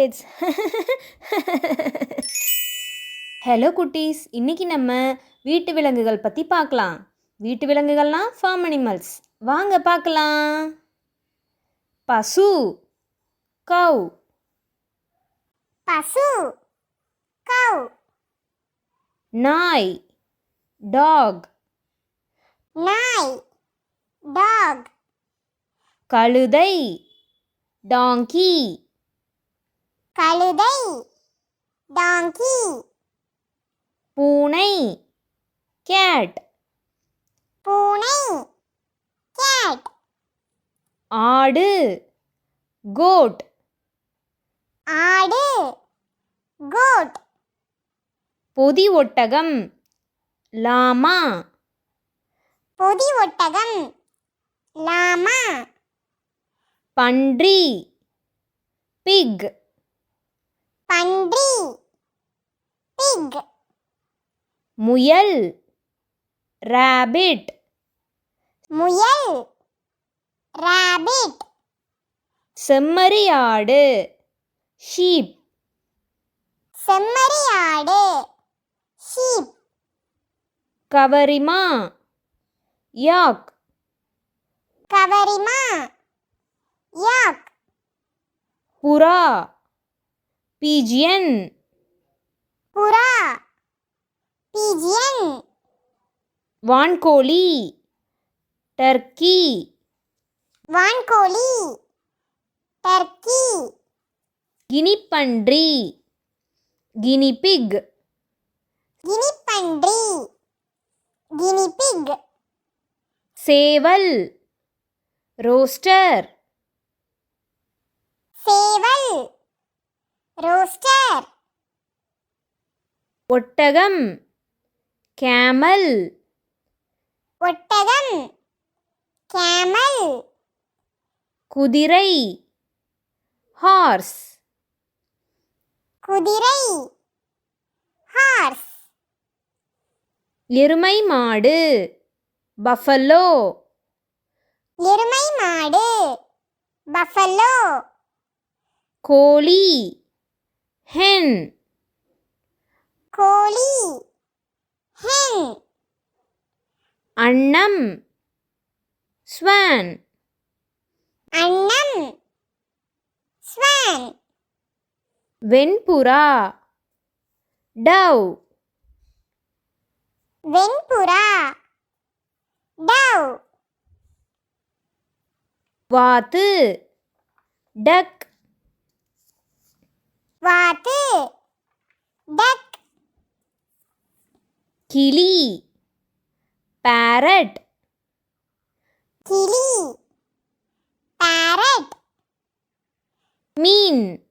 Chocolates. Hello குட்டீஸ், இன்னைக்கு நம்ம வீட்டு விலங்குகள் பற்றி பார்க்கலாம். வீட்டு விலங்குகள்னா ஃபார்ம் அனிமல்ஸ். வாங்க பார்க்கலாம். பசு, கவ். பசு, கவ். நாய், டாக். நாய், டாக். கழுதை, டாங்கி. கழுதை, டாங்கி. பூனை, கேட். பூனை, கேட். ஆடு, கோட். ஆடு, கோட். பொதி ஒட்டகம், லாமா. பொதி ஒட்டகம், லாமா. பன்றி, பிக். பன்றி, பிக். முயல், ராபிட். முயல், ராபிட். செம்மறியாடு, ஷீப். செம்மறியாடு, ஷீப். கவரிமா, யாக். கவரிமா, யாக். புறா, பீஜியன். புறா, பீஜியன். வான்கோழி, டர்க்கி. வான்கோழி, டர்க்கி. கினிப்பன்றி, கினிபிக். கினிப்பன்றி, கினிபிக். சேவல், ரோஸ்டர். சேவல், ரோஸ்டர். ஒட்டகம், கேமல். ஒட்டகம், கேமல். குதிரை, ஹார்ஸ். குதிரை, ஹார்ஸ். எருமை மாடு, பஃபலோ. எருமை மாடு, பஃபலோ. கோழி, ஹென். கோழி, ஹென். அன்னம், ஸ்வான். அன்னம், ஸ்வான். வெண்புறா, டவ். வெண்புறா, டவ். வாத்து, டக். வாத்து, டக். கிளி, பேரட். கிளி, பேரட். மீன்,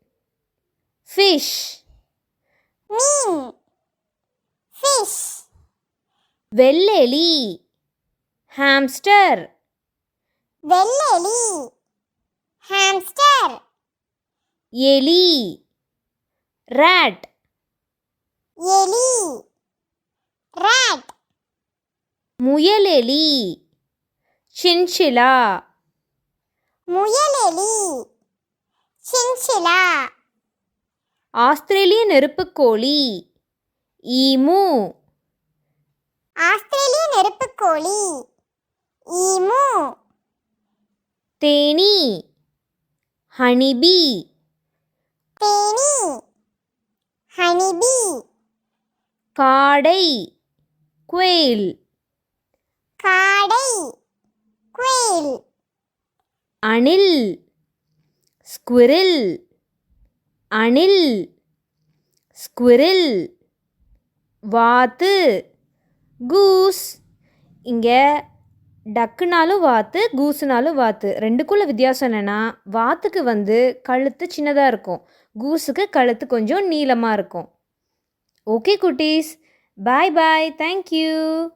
ஃபிஷ். மீன், ஃபிஷ். வெள்ளெலி, ஹாம்ஸ்டர். வெள்ளெலி, ஹாம்ஸ்டர். எலி, ராட். எலி, ராட். முயலெலி, சின்சிலா. முயலெலி, சின்சிலா. ஆஸ்திரேலிய நெருப்புக்கோழி, ஈமு. ஆஸ்திரேலிய நெருப்புக்கோழி, ஈமு. தேனி, ஹனிபி. தேனி, ஹனிபி. காடை, குயில். காடை, குயில். அணில், ஸ்குரில். அணில், ஸ்குரில். வாத்து, கூஸ். இங்கே டக்குனாலும் வாத்து, கூஸுனாலும் வாத்து. ரெண்டுக்குள்ள வித்தியாசம் என்னென்னா, வாத்துக்கு கழுத்து சின்னதாக இருக்கும், கூஸுக்கு கழுத்து கொஞ்சம் நீளமாக இருக்கும். ஓகே குட்டீஸ், பாய் பாய், தேங்க்யூ.